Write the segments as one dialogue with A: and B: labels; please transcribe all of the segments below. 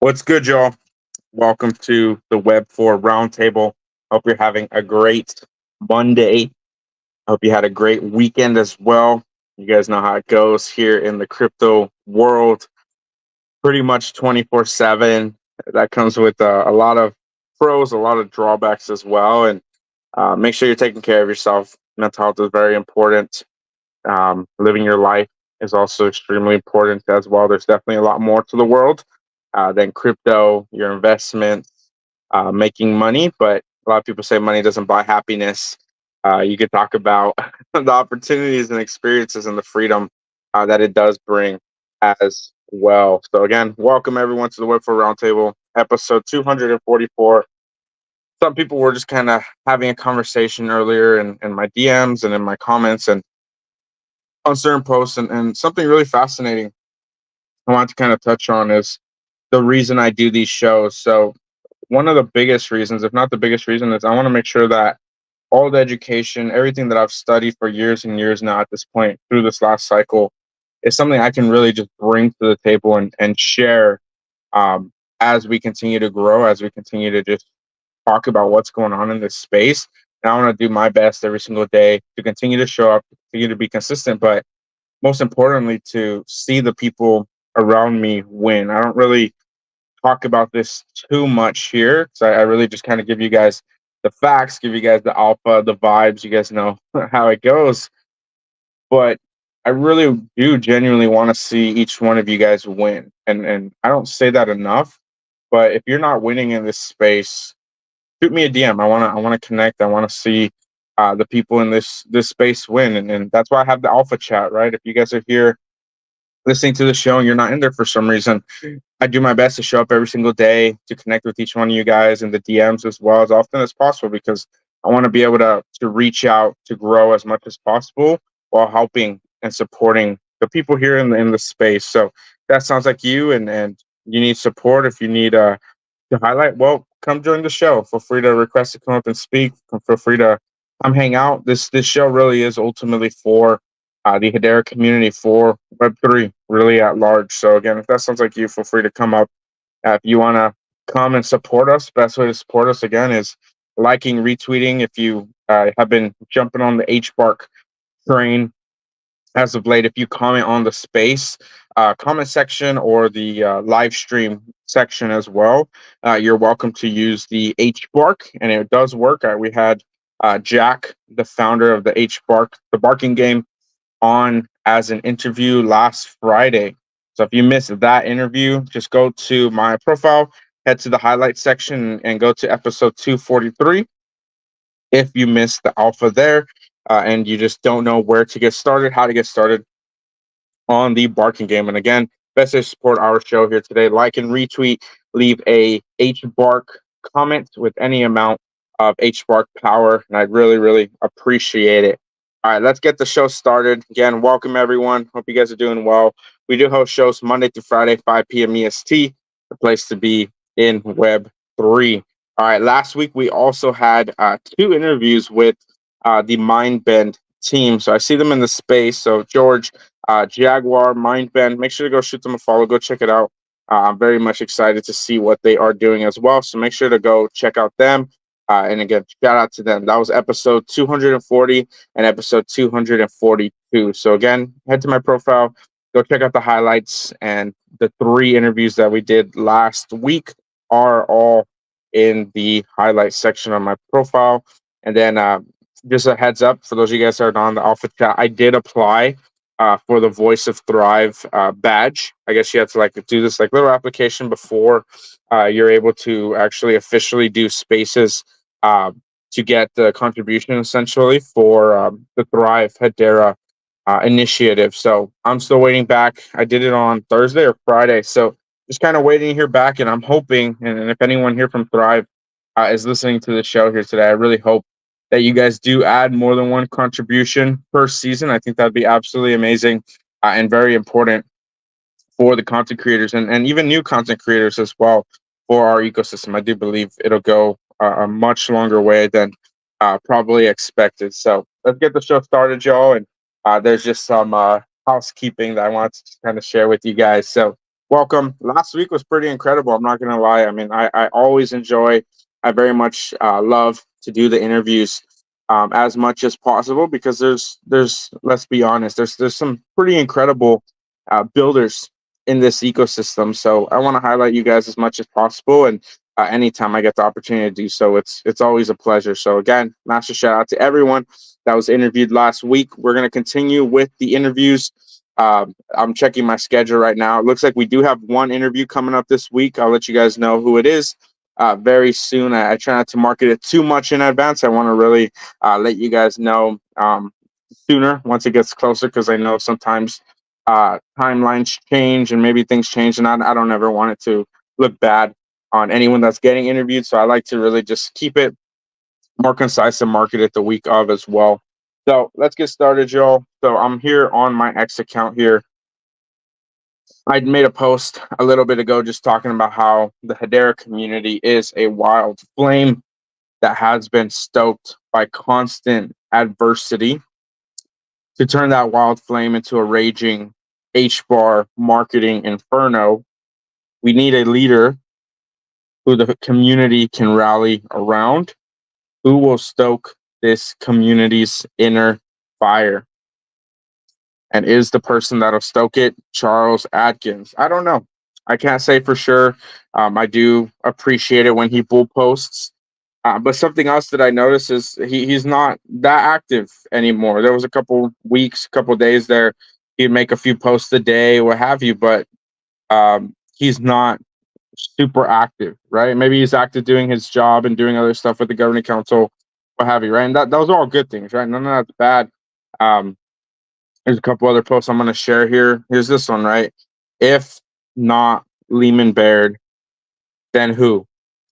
A: What's good, y'all? Welcome to the Web4 Roundtable. Hope you're having a great Monday. Hope you had a great weekend as well. You guys know how it goes here in the crypto world, pretty much 24/7. That comes with a lot of pros, a lot of drawbacks as well. And make sure you're taking care of yourself. Mental health is very important. Living your life is also extremely important as well. There's definitely a lot more to the world than crypto, your investments, making money. But a lot of people say money doesn't buy happiness. You could talk about the opportunities and experiences and the freedom that it does bring as well. So again, welcome everyone to the Web4 Roundtable, episode 244. Some people were just kind of having a conversation earlier in my DMs and in my comments and on certain posts, and something really fascinating I want to kind of touch on is the reason I do these shows. So one of the biggest reasons, if not the biggest reason, is I want to make sure that all the education, everything that I've studied for years and years now at this point through this last cycle, is something I can really just bring to the table and share as we continue to grow, as we continue to just talk about what's going on in this space. And I want to do my best every single day to continue to show up, continue to be consistent, but most importantly, to see the people around me win. I don't really talk about this too much here. So I really just kind of give you guys the facts, give you guys the alpha, the vibes. You guys know how it goes. But I really do genuinely want to see each one of you guys win. And I don't say that enough. But if you're not winning in this space, shoot me a DM. I wanna connect. I want to see the people in this space win. And that's why I have the alpha chat, right? If you guys are here listening to the show and you're not in there for some reason, I do my best to show up every single day to connect with each one of you guys in the DMs as well as often as possible, because I want to be able to reach out to grow as much as possible while helping and supporting the people here in the space. So that sounds like you, and you need support. If you need to highlight, well, come join the show. Feel free to request to come up and speak. Feel free to come hang out. This show really is ultimately for the Hedera community, for Web3 really at large. So again, if that sounds like you, feel free to come up. If you want to come and support us, best way to support us again is liking, retweeting. If you have been jumping on the HBark train as of late, if you comment on the space comment section or the live stream section as well, you're welcome to use the HBark, and it does work. We had Jack, the founder of the HBark, the barking game, on as an interview last Friday. So if you missed that interview, just go to my profile, head to the highlights section, and go to episode 243. If you missed the alpha there and you just don't know where to get started, how to get started on the barking game. And again, best to support our show here today. Like and retweet, leave a HBark comment with any amount of HBark power, and I'd really, really appreciate it. All right, let's get the show started. Again, welcome everyone. Hope you guys are doing well. We do host shows Monday through Friday, 5 p.m. EST, the place to be in Web3. All right, last week we also had two interviews with the Mindbend team. So I see them in the space. So George, Jaguar, Mindbend, make sure to go shoot them a follow. Go check it out. I'm very much excited to see what they are doing as well. So make sure to go check out them. And again, shout out to them. That was episode 240 and episode 242. So again, head to my profile, go check out the highlights, and the three interviews that we did last week are all in the highlights section on my profile. And then just a heads up for those of you guys that are on the alpha chat, I did apply for the Voice of Thrive badge. I guess you have to do this little application before you're able to actually officially do spaces to get the contribution essentially for the Thrive Hedera initiative. So I'm still waiting back. I did it on Thursday or Friday. So just kind of waiting to hear back. And I'm hoping, and if anyone here from Thrive is listening to the show here today, I really hope that you guys do add more than one contribution per season. I think that'd be absolutely amazing and very important for the content creators and even new content creators as well for our ecosystem. I do believe it'll go a much longer way than probably expected. So let's get the show started, y'all. And there's just some housekeeping that I want to kind of share with you guys. So Welcome. Last week was pretty incredible. I'm not gonna lie. I mean, I always enjoy. I very much love to do the interviews as much as possible because there's let's be honest, there's some pretty incredible builders in this ecosystem. So I want to highlight you guys as much as possible, and anytime I get the opportunity to do so, it's always a pleasure. So again, massive shout out to everyone that was interviewed last week. We're gonna continue with the interviews. I'm checking my schedule right now. It looks like we do have one interview coming up this week. I'll let you guys know who it is very soon. I try not to market it too much in advance. I want to really let you guys know sooner once it gets closer because I know sometimes timelines change and maybe things change, and I don't ever want it to look bad on anyone that's getting interviewed. So I like to really just keep it more concise and market it the week of as well. So let's get started, y'all. So I'm here on my X account here. I made a post a little bit ago just talking about how the Hedera community is a wild flame that has been stoked by constant adversity to turn that wild flame into a raging H-bar marketing inferno. We need a leader who the community can rally around, who will stoke this community's inner fire. And is the person that'll stoke it Charles Atkins? I don't know. I can't say for sure. I do appreciate it when he bull posts. But something else that I noticed is he's not that active anymore. There was a couple weeks, couple days there, he'd make a few posts a day, what have you, but he's not super active, right? Maybe he's active doing his job and doing other stuff with the governing council, what have you, right? And those are all good things, right? None of that's bad. There's a couple other posts I'm going to share here. Here's this one, right? If not Lehman Baird, then who?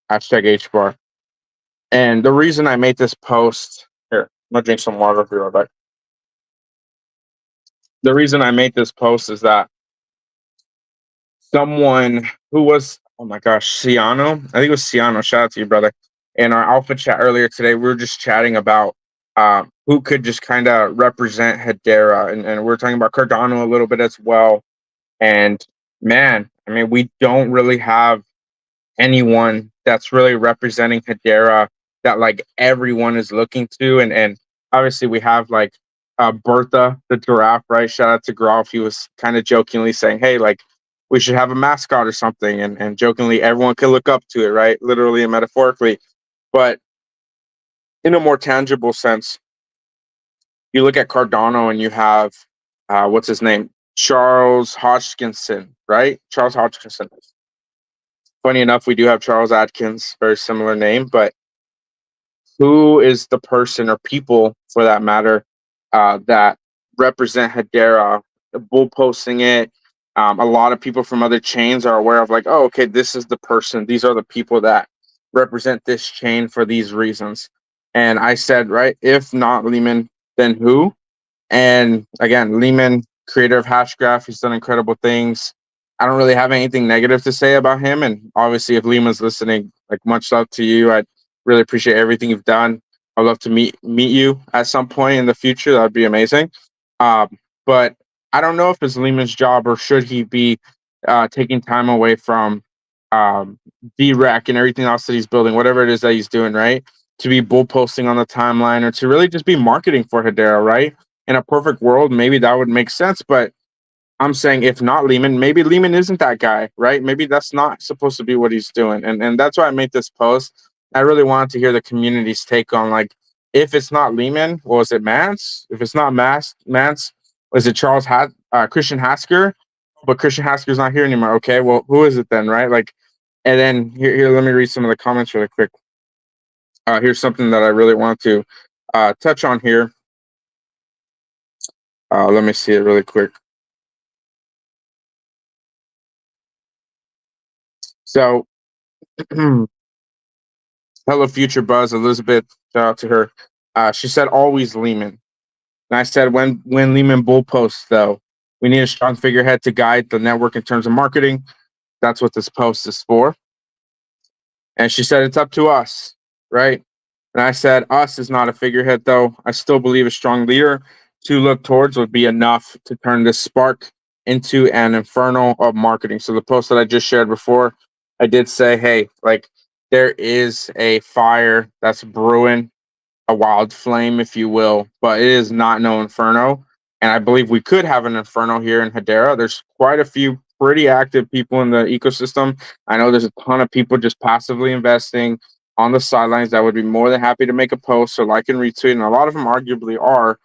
A: Hashtag HBAR. And the reason I made this post, here, I'm going to drink some water for you, right? The reason I made this post is that someone who was, oh my gosh, Ciano, I think it was Ciano, shout out to you, brother. In our alpha chat earlier today, we were just chatting about who could just kind of represent Hedera. And we we're talking about Cardano a little bit as well. And man, I mean, we don't really have anyone that's really representing Hedera that like everyone is looking to. And obviously we have like Bertha the giraffe, right? Shout out to Groff. He was kind of jokingly saying, hey, like we should have a mascot or something. And jokingly everyone could look up to it, right? Literally and metaphorically. But in a more tangible sense, you look at Cardano and you have what's his name? Charles Hodgkinson, right? Charles Hodgkinson. Funny enough, we do have Charles Atkins, very similar name, but who is the person or people, for that matter, that represent Hedera? The bull posting it. A lot of people from other chains are aware of, like, oh, okay, this is the person. These are the people that represent this chain for these reasons. And I said, right, if not Lehman, then who? And again, Lehman, creator of Hashgraph, he's done incredible things. I don't really have anything negative to say about him. And obviously, if Lehman's listening, like much love to you. I really appreciate everything you've done. I'd love to meet you at some point in the future. That'd be amazing. But I don't know if it's Lehman's job or should he be taking time away from DREC and everything else that he's building, whatever it is that he's doing, right? To be bull posting on the timeline or to really just be marketing for Hedera, right? In a perfect world, maybe that would make sense. But I'm saying if not Lehman, maybe Lehman isn't that guy, right? Maybe that's not supposed to be what he's doing. And that's why I made this post. I really wanted to hear the community's take on, like, if it's not Lehman, well, is it Mance? If it's not Mance, is it Christian Hasker? But Christian Hasker's not here anymore. Okay, well, who is it then, right? Like, and then here, let me read some of the comments really quick. Here's something that I really want to touch on here. Let me see it really quick. So, hello, Future Buzz, Elizabeth, shout out to her. She said, always Lehman. And I said, when Lehman bull posts, though, we need a strong figurehead to guide the network in terms of marketing. That's what this post is for. And she said, it's up to us, right? And I said, us is not a figurehead, though. I still believe a strong leader to look towards would be enough to turn this spark into an inferno of marketing. So the post that I just shared before, I did say, hey, like there is a fire that's brewing, a wild flame, if you will, but it is not no inferno. And I believe we could have an inferno here in Hedera. There's quite a few pretty active people in the ecosystem. I know there's a ton of people just passively investing on the sidelines that would be more than happy to make a post or like and retweet, and a lot of them arguably are.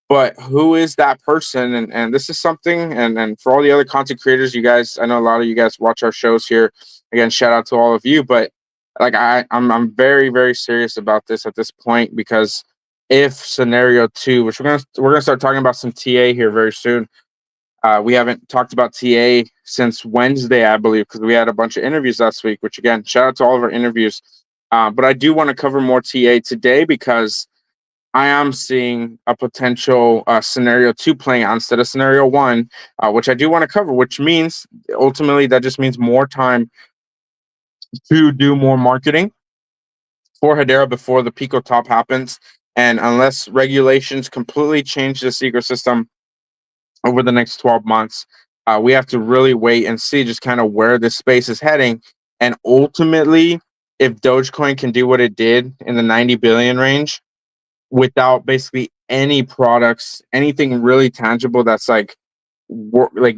A: But who is that person? And this is something, and for all the other content creators, you guys, I know a lot of you guys watch our shows here. Again, shout out to all of you. But like I'm very, very serious about this at this point, because if scenario two, which we're gonna start talking about some TA here very soon. We haven't talked about TA since Wednesday, I believe, because we had a bunch of interviews last week, which again, shout out to all of our interviews. But I do want to cover more TA today, because I am seeing a potential scenario two playing out instead of scenario one, which I do want to cover, which means ultimately that just means more time to do more marketing for Hedera before the Pico top happens. And unless regulations completely change this ecosystem over the next 12 months, we have to really wait and see just kind of where this space is heading. And ultimately, if Dogecoin can do what it did in the 90 billion range, without basically any products, anything really tangible that's like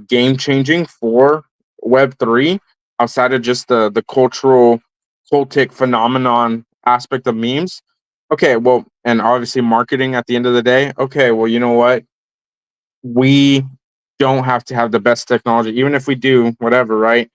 A: game changing for Web3, outside of just the cultural cultic phenomenon aspect of memes. Okay, well, and obviously marketing at the end of the day. Okay, well, you know what? We don't have to have the best technology, even if we do, whatever, right?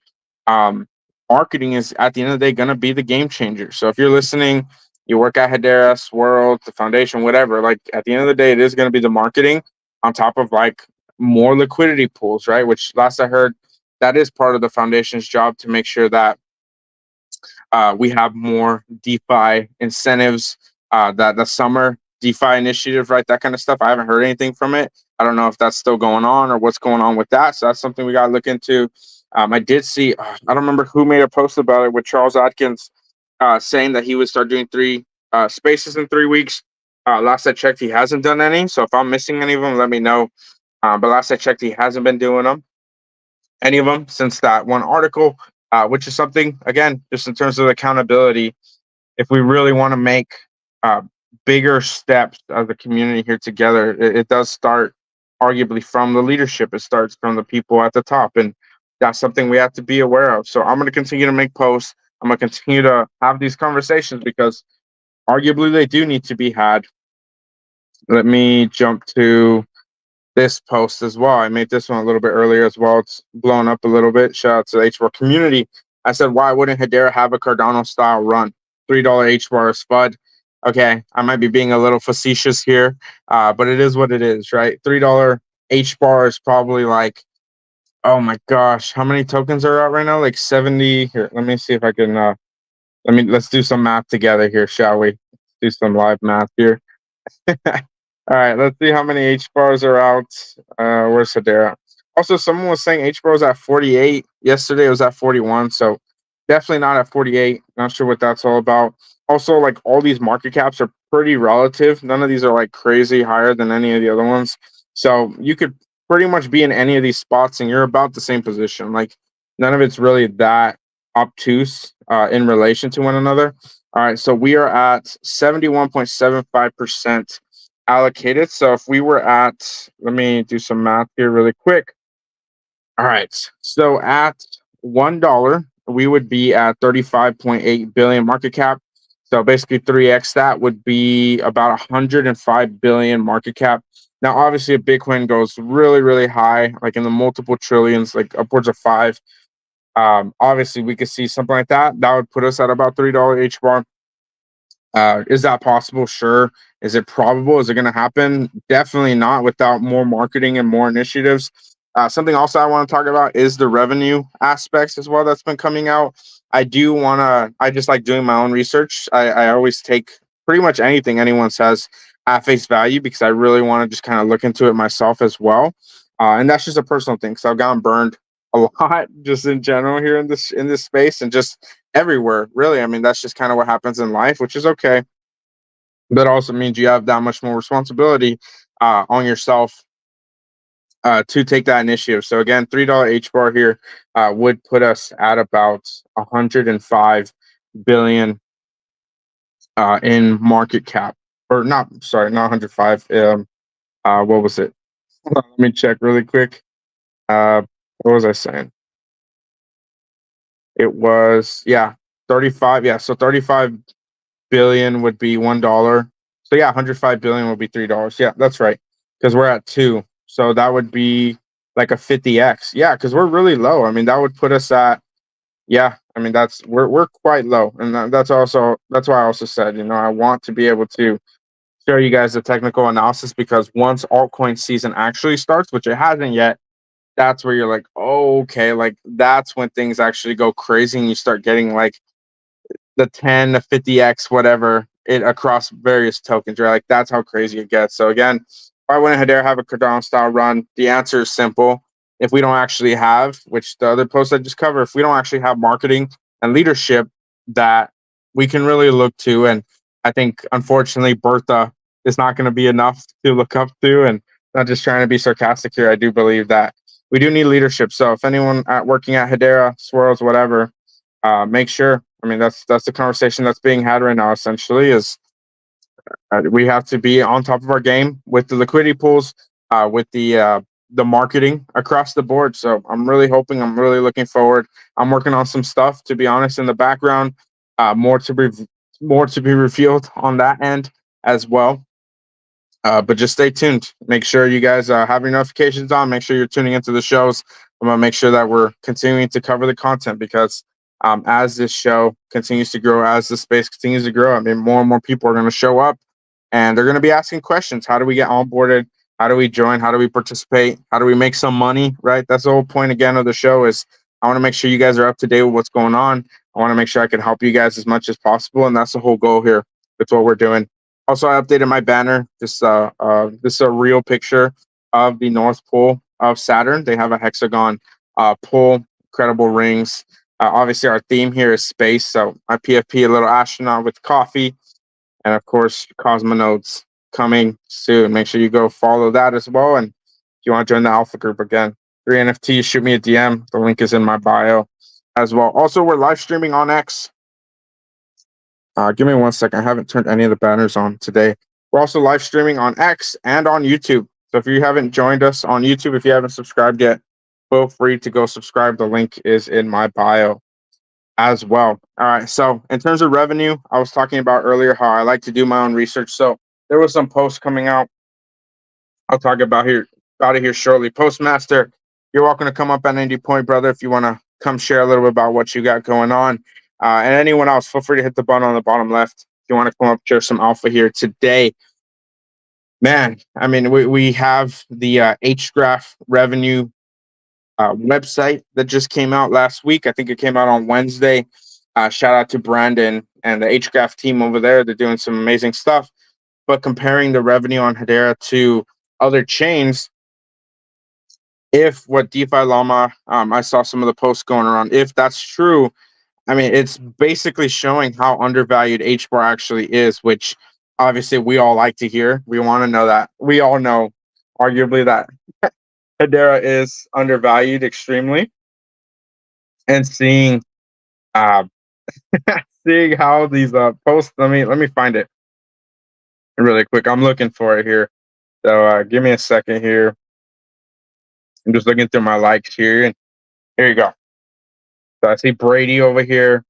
A: um, Marketing is at the end of the day going to be the game changer. So if you're listening, you work at Hedera, Swirl, the foundation, whatever, like at the end of the day, it is going to be the marketing on top of like more liquidity pools, right? Which last I heard, that is part of the foundation's job to make sure that we have more DeFi incentives, that the summer DeFi initiative, right? That kind of stuff. I haven't heard anything from it. I don't know if that's still going on or what's going on with that. So that's something we got to look into. I did see, I don't remember who made a post about it, with Charles Atkins saying that he would start doing three spaces in 3 weeks. Last I checked, he hasn't done any. So if I'm missing any of them, let me know. But last I checked, he hasn't been doing them, any of them, since that one article, which is something, again, just in terms of accountability. If we really want to make uh, bigger steps as a community here together, it does start arguably from the leadership. It starts from the people at the top. And that's something we have to be aware of. So I'm going to continue to make posts. I'm going to continue to have these conversations, because arguably they do need to be had. Let me jump to this post as well. I made this one a little bit earlier as well. It's blown up a little bit. Shout out to the HBAR community. I said, why wouldn't Hedera have a Cardano style run? $3 HBAR is FUD. Okay, I might be being a little facetious here, but it is what it is, right? $3 HBAR is probably like, oh my gosh, how many tokens are out right now? Like 70. Here, let me see if I can, let's do some math together here, shall we? Do some live math here. All right, let's see how many H bars are out. Where's Hedera? Also, someone was saying H bar was at 48. Yesterday it was at 41. So definitely not at 48. Not sure what that's all about. Also, like all these market caps are pretty relative. None of these are like crazy higher than any of the other ones. So you could pretty much be in any of these spots and you're about the same position. Like none of it's really that obtuse in relation to one another. All right, so we are at 71.75% allocated. So if we were at, let me do some math here really quick. All right, so at $1, we would be at 35.8 billion market cap. So basically 3x that would be about 105 billion market cap. Now, obviously, if Bitcoin goes really, really high, like in the multiple trillions, like upwards of 5, obviously we could see something like that. That would put us at about $3 HBAR. Is that possible? Sure. Is it probable? Is it going to happen? Definitely not without more marketing and more initiatives. Something also I want to talk about is the revenue aspects as well that's been coming out. I just like doing my own research. I always take pretty much anything anyone says at face value, because I really want to just kind of look into it myself as well. And that's just a personal thing, because I've gotten burned a lot just in general here in this space, and just everywhere, really. I mean, that's just kind of what happens in life, which is okay. But also means you have that much more responsibility on yourself to take that initiative. So again, $3 H bar here would put us at about 105 billion in market cap, or not. Sorry, not 105. What was it? Hold on, let me check really quick. What was I saying? It was 35. Yeah, so 35 billion would be $1. So yeah, 105 billion would be $3. Yeah, that's right. Because we're at 2. So that would be like a 50x. Yeah, because we're really low. I mean, that would put us at I mean that's we're quite low. And that's why I also said, I want to be able to show you guys the technical analysis, because once altcoin season actually starts, which it hasn't yet, that's where you're like, oh, okay, like that's when things actually go crazy and you start getting like the 10 to 50x whatever it across various tokens, right? Like that's how crazy it gets. So again, why wouldn't Hedera have a Cardano style run? The answer is simple. If we don't actually have, which the other posts I just cover, if we don't actually have marketing and leadership that we can really look to, and I think unfortunately Bertha is not going to be enough to look up to, and not just trying to be sarcastic here. I do believe that we do need leadership. So if anyone working at Hedera, Swirls, whatever, make sure. I mean, that's the conversation that's being had right now. Essentially, is we have to be on top of our game with the liquidity pools, with the marketing across the board. So I'm really hoping. I'm really looking forward. I'm working on some stuff, to be honest, in the background. More to be revealed on that end as well. But just stay tuned. Make sure you guys have your notifications on. Make sure you're tuning into the shows. I'm going to make sure that we're continuing to cover the content, because as this show continues to grow, as the space continues to grow, I mean, more and more people are going to show up and they're going to be asking questions. How do we get onboarded? How do we join? How do we participate? How do we make some money? Right? That's the whole point again of the show. Is I want to make sure you guys are up to date with what's going on. I want to make sure I can help you guys as much as possible. And that's the whole goal here. That's what we're doing. Also, I updated my banner. This is a real picture of the North Pole of Saturn. They have a hexagon pole, incredible rings. Obviously, our theme here is space. So my PFP, a little astronaut with coffee, and of course, cosmonauts coming soon. Make sure you go follow that as well. And if you want to join the Alpha Group, again, 3 NFTs, shoot me a DM. The link is in my bio as well. Also, we're live streaming on X. Give me 1 second. I haven't turned any of the banners on today. We're also live streaming on X and on YouTube. So if you haven't joined us on YouTube, if you haven't subscribed yet, feel free to go subscribe. The link is in my bio as well. All right. So in terms of revenue, I was talking about earlier how I like to do my own research. So there was some posts coming out. I'll talk about it here shortly. Postmaster, you're welcome to come up at any point, brother, if you want to come share a little bit about what you got going on. And anyone else, feel free to hit the button on the bottom left if you want to come up, share some alpha here today. Man, I mean, we have the HGraph revenue website that just came out last week. I think it came out on Wednesday. Shout out to Brandon and the HGraph team over there. They're doing some amazing stuff. But comparing the revenue on Hedera to other chains, if what DeFi Llama, I saw some of the posts going around, if that's true, I mean, it's basically showing how undervalued HBAR actually is, which obviously we all like to hear. We want to know that. We all know, arguably, that Hedera is undervalued extremely. And seeing seeing how these posts, let me find it really quick. I'm looking for it here. So give me a second here. I'm just looking through my likes here, and here you go. So I see Brady over here.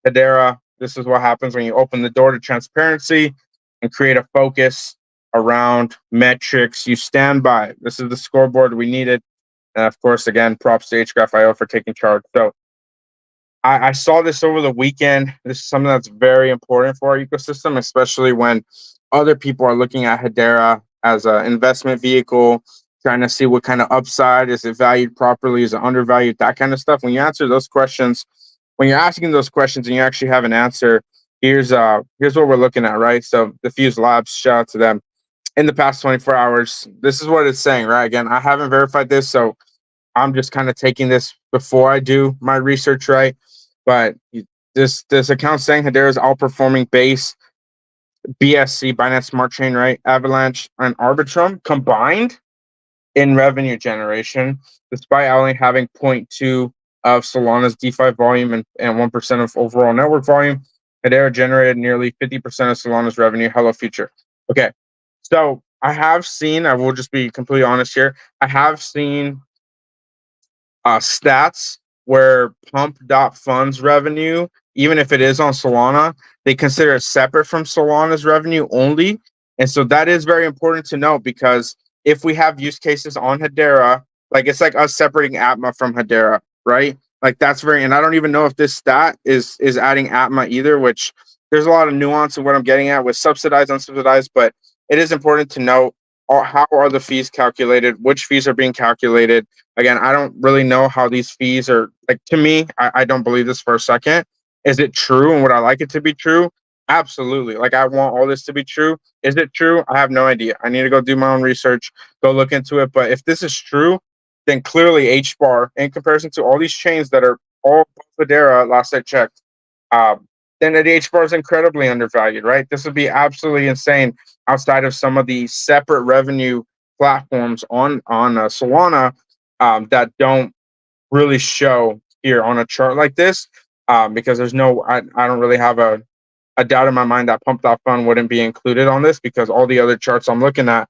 A: Hedera, this is what happens when you open the door to transparency and create a focus around metrics you stand by. This is the scoreboard we needed. And of course, again, props to HGraph.io for taking charge. So I saw this over the weekend. This is something that's very important for our ecosystem, especially when other people are looking at Hedera as an investment vehicle, trying to see what kind of upside, is it valued properly, is it undervalued, that kind of stuff. When you answer those questions, when you're asking those questions and you actually have an answer, here's what we're looking at, right? So the Fuse Labs, shout out to them. In the past 24 hours, this is what it's saying, right? Again, I haven't verified this, so I'm just kind of taking this before I do my research, right? But this account saying Hedera is outperforming Base, BSC, Binance Smart Chain, right? Avalanche and Arbitrum combined. in revenue generation, despite only having zero point 0.2 of Solana's DeFi volume and 1% of overall network volume. Hedera generated nearly 50% of Solana's revenue. Hello, future. Okay, so I will just be completely honest here. I have seen stats where pump.funds revenue, even if it is on Solana, they consider it separate from Solana's revenue only. And so that is very important to note, because if we have use cases on Hedera, like it's like us separating Atma from Hedera, right? Like that's very, and I don't even know if this stat is adding Atma either, which there's a lot of nuance in what I'm getting at with subsidized, unsubsidized, but it is important to note how are the fees calculated, which fees are being calculated. Again, I don't really know how these fees are, like, to me, I don't believe this for a second. Is it true, and would I like it to be true? Absolutely. Like, I want all this to be true. Is it true? I have no idea. I need to go do my own research, go look into it. But if this is true, then clearly HBAR, in comparison to all these chains that are all Hedera, last I checked, then the HBAR is incredibly undervalued, right? This would be absolutely insane outside of some of the separate revenue platforms on Solana that don't really show here on a chart like this, because there's no, I don't really have a doubt in my mind that pump.fund wouldn't be included on this, because all the other charts I'm looking at,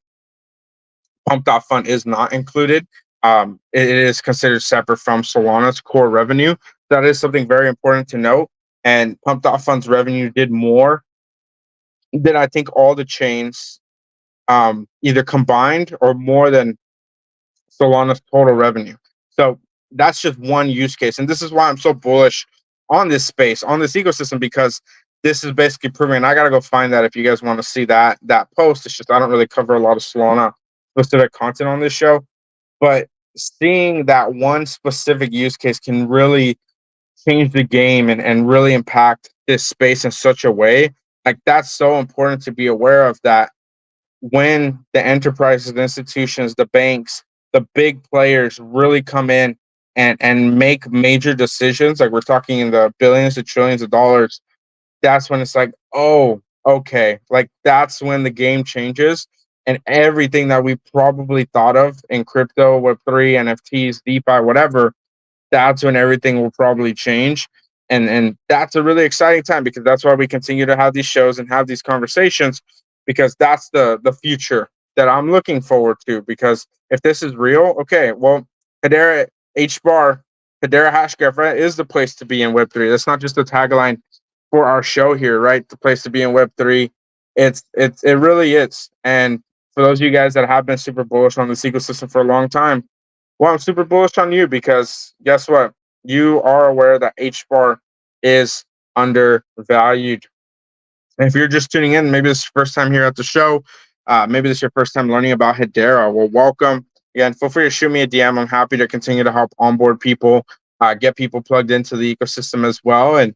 A: pump.fund is not included. It is considered separate from Solana's core revenue. That is something very important to note. And pump.fund's revenue did more than I think all the chains, either combined or more than Solana's total revenue. So that's just one use case. And this is why I'm so bullish on this space, on this ecosystem, because this is basically proving, and I got to go find that if you guys want to see that post. It's just, I don't really cover a lot of Solana specific content on this show, but seeing that one specific use case can really change the game and really impact this space in such a way. Like, that's so important to be aware of, that when the enterprises, the institutions, the banks, the big players really come in and make major decisions, like we're talking in the billions to trillions of dollars, that's when it's like, oh, okay, like that's when the game changes, and everything that we probably thought of in crypto, Web3, NFTs, DeFi, whatever, that's when everything will probably change. And that's a really exciting time, because that's why we continue to have these shows and have these conversations, because that's the future that I'm looking forward to. Because if this is real, okay, well, Hedera HBAR, Hedera Hashgraph, right, is the place to be in Web3. That's not just a tagline for our show here, right? The place to be in Web3. It really is. And for those of you guys that have been super bullish on this ecosystem for a long time, well, I'm super bullish on you, because guess what? You are aware that HBAR is undervalued. And if you're just tuning in, maybe this is your first time here at the show, maybe this is your first time learning about Hedera, well, welcome. Again, feel free to shoot me a DM. I'm happy to continue to help onboard people, get people plugged into the ecosystem as well, and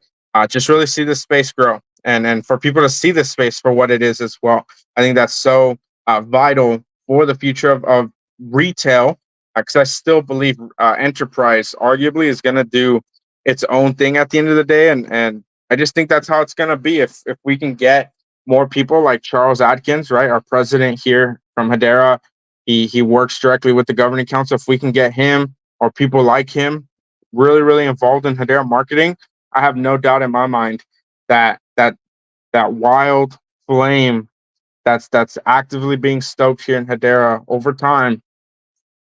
A: just really see this space grow. And for people to see this space for what it is as well. I think that's so vital for the future of retail, because I still believe enterprise arguably is going to do its own thing at the end of the day, and I just think that's how it's going to be if we can get more people like Charles Atkins, right, our president here from Hedera. He works directly with the governing council. If we can get him or people like him really, really involved in Hedera marketing, I have no doubt in my mind that wild flame that's actively being stoked here in Hedera over time,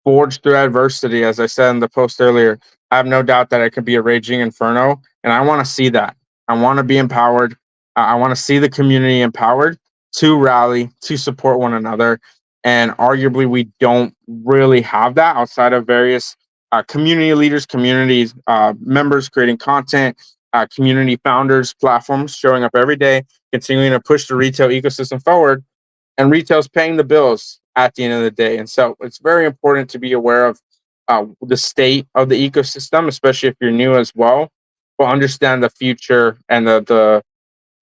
A: forged through adversity, as I said in the post earlier. I have no doubt that it could be a raging inferno, and I want to see that. I want to be empowered. I want to see the community empowered to rally, to support one another. And arguably, we don't really have that outside of various community leaders, community members creating content, community founders, platforms showing up every day, continuing to push the retail ecosystem forward. And retail's paying the bills at the end of the day. And so it's very important to be aware of the state of the ecosystem, especially if you're new as well, but understand the future and the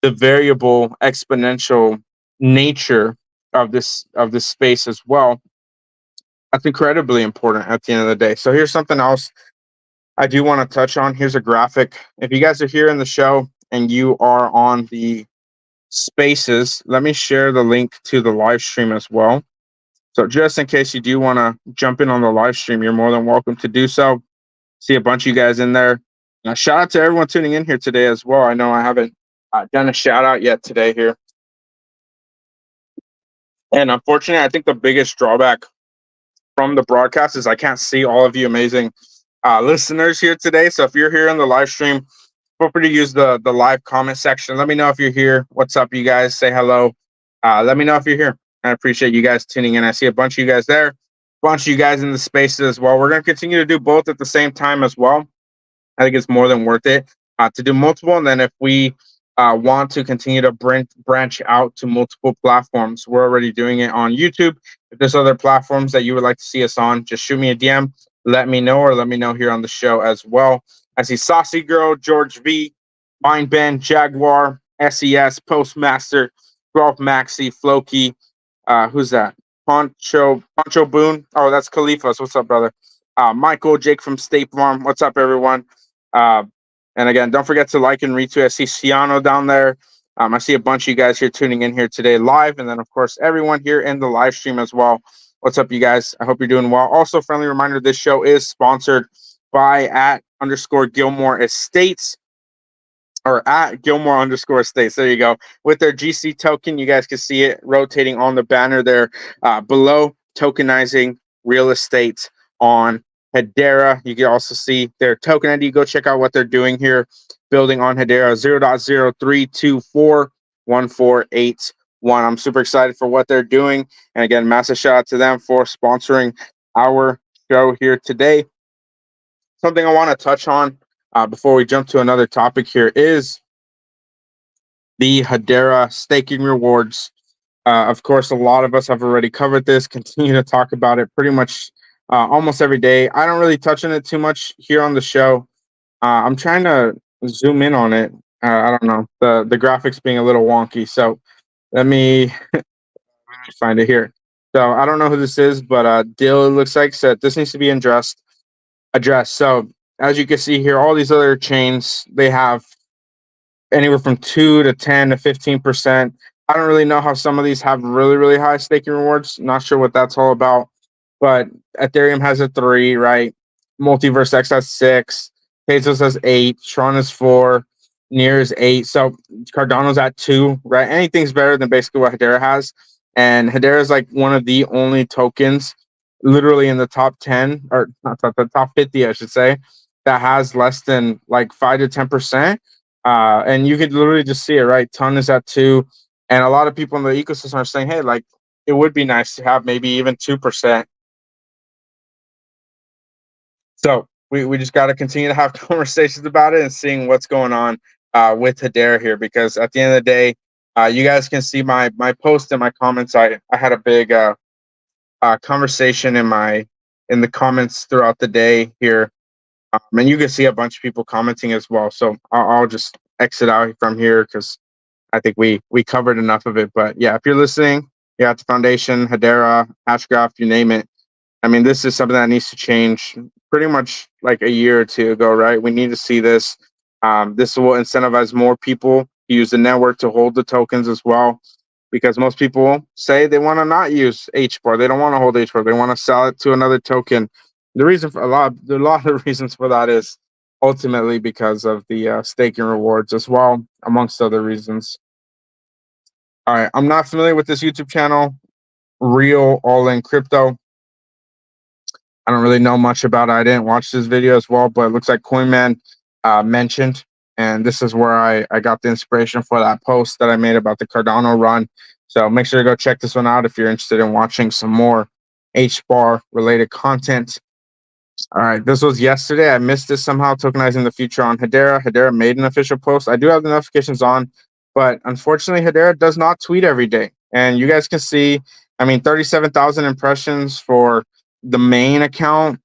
A: variable exponential nature of this space as well. That's incredibly important at the end of the day. So here's something else I do want to touch on. Here's a graphic. If you guys are here in the show and you are on the spaces, let me share the link to the live stream as well. So just in case you do want to jump in on the live stream, you're more than welcome to do so. See a bunch of you guys in there. Shout out to everyone tuning in here today as well. I know I haven't done a shout out yet today here. And unfortunately, I think the biggest drawback from the broadcast is I can't see all of you amazing listeners here today. So if you're here in the live stream, feel free to use the live comment section. Let me know if you're here. What's up, you guys? Say hello. Let me know if you're here. I appreciate you guys tuning in. I see a bunch of you guys there, a bunch of you guys in the spaces as well. We're going to continue to do both at the same time as well. I think it's more than worth it to do multiple. And then if we want to continue to branch out to multiple platforms, we're already doing it on YouTube. If there's other platforms that you would like to see us on, just shoot me a DM. Let me know, or let me know here on the show as well. I see Saucy Girl, George V, Mind Ben, Jaguar, SES, Postmaster, Rolf Maxi, Floki. Who's that? Poncho Boone. Oh, that's Khalifa's. What's up, brother? Michael, Jake from State Farm. What's up, everyone? And again, don't forget to like and retweet. I see Ciano down there. I see a bunch of you guys here tuning in here today live. And then, of course, everyone here in the live stream as well. What's up, you guys? I hope you're doing well. Also, friendly reminder, this show is sponsored by @_Gilmore Estates, or @Gilmore_Estates. There you go. With their GC token, you guys can see it rotating on the banner there below, tokenizing real estate on Hedera. You can also see their token ID. Go check out what they're doing here, building on Hedera 0.0324148. I'm super excited for what they're doing. And again, massive shout out to them for sponsoring our show here today. Something I want to touch on before we jump to another topic here is the Hedera staking rewards. Of course, a lot of us have already covered this, continue to talk about it pretty much almost every day. I don't really touch on it too much here on the show. I'm trying to zoom in on it. I don't know, the graphics being a little wonky. So let me find it here. So I don't know who this is, but Dill, it looks like, said this needs to be addressed. So as you can see here, all these other chains, they have anywhere from 2 to 10 to 15%. I don't really know how some of these have really, really high staking rewards. Not sure what that's all about. But Ethereum has a 3, right? Multiverse X has 6. Tezos has 8. Tron is 4. Near is 8. So Cardano's at 2, right? Anything's better than basically what Hedera has. And Hedera is like one of the only tokens literally in the top 10, or not the top 50, I should say, that has less than like 5 to 10%. And you could literally just see it, right? Ton is at 2. And a lot of people in the ecosystem are saying, hey, like, it would be nice to have maybe even 2%. So we just got to continue to have conversations about it and seeing what's going on with Hedera here, because at the end of the day, you guys can see my post and my comments. I had a big conversation in the comments throughout the day here, and you can see a bunch of people commenting as well. So I'll just exit out from here because I think we covered enough of it. But yeah, if you're listening, you got the foundation, Hedera, Hashgraph, you name it. I mean, this is something that needs to change pretty much like a year or two ago, right? We need to see this. This will incentivize more people to use the network to hold the tokens as well, because most people say they want to not use HBAR. They don't want to hold HBAR. They want to sell it to another token. The reason for a lot of reasons for that is ultimately because of the staking rewards as well, amongst other reasons. All right, I'm not familiar with this YouTube channel, Real All In Crypto. I don't really know much about it. I didn't watch this video as well, but it looks like Coinman mentioned, and this is where I got the inspiration for that post that I made about the Cardano run. So make sure to go check this one out if you're interested in watching some more HBAR related content. All right, this was yesterday. I missed this somehow, tokenizing the future on Hedera. Hedera made an official post. I do have the notifications on, but unfortunately, Hedera does not tweet every day. And you guys can see, I mean, 37,000 impressions for the main account.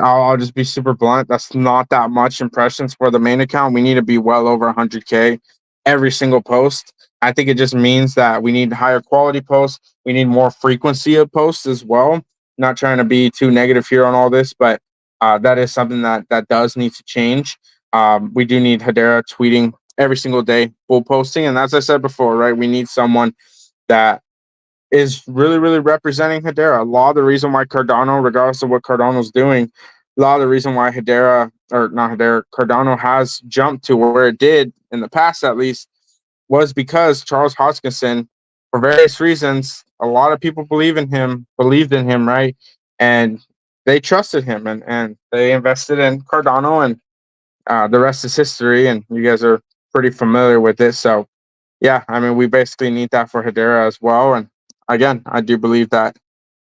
A: I'll just be super blunt. That's not that much impressions for the main account. We need to be well over 100K every single post. I think it just means that we need higher quality posts. We need more frequency of posts as well. Not trying to be too negative here on all this, but that is something that does need to change. We do need Hedera tweeting every single day, full posting. And as I said before, right, we need someone that is really, really representing Hedera. A lot of the reason why Cardano, regardless of what Cardano's doing, a lot of the reason why Cardano has jumped to where it did in the past, at least, was because Charles Hoskinson, for various reasons, a lot of people believed in him, right? And they trusted him, and they invested in Cardano, and the rest is history. And you guys are pretty familiar with it. So, yeah, I mean, we basically need that for Hedera as well. And again, I do believe that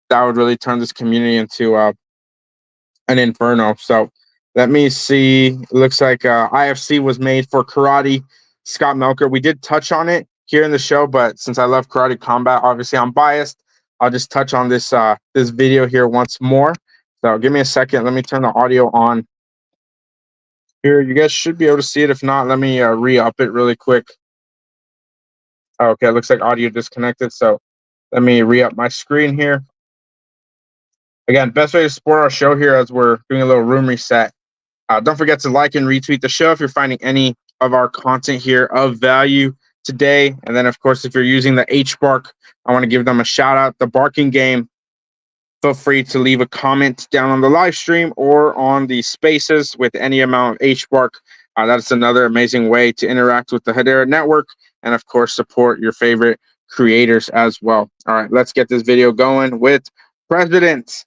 A: that would really turn this community into an inferno. So let me see. It looks like IFC was made for Karate Scott Melker. We did touch on it here in the show, but since I love Karate Combat, obviously I'm biased. I'll just touch on this this video here once more. So give me a second. Let me turn the audio on here. You guys should be able to see it. If not, let me re-up it really quick. Okay, it looks like audio disconnected. So let me re-up my screen here. Again, best way to support our show here as we're doing a little room reset. Don't forget to like and retweet the show if you're finding any of our content here of value today. And then, of course, if you're using the HBark, I want to give them a shout out. The Barking Game. Feel free to leave a comment down on the live stream or on the spaces with any amount of HBark. That's another amazing way to interact with the Hedera network and, of course, support your favorite creators as well. All right, let's get this video going with President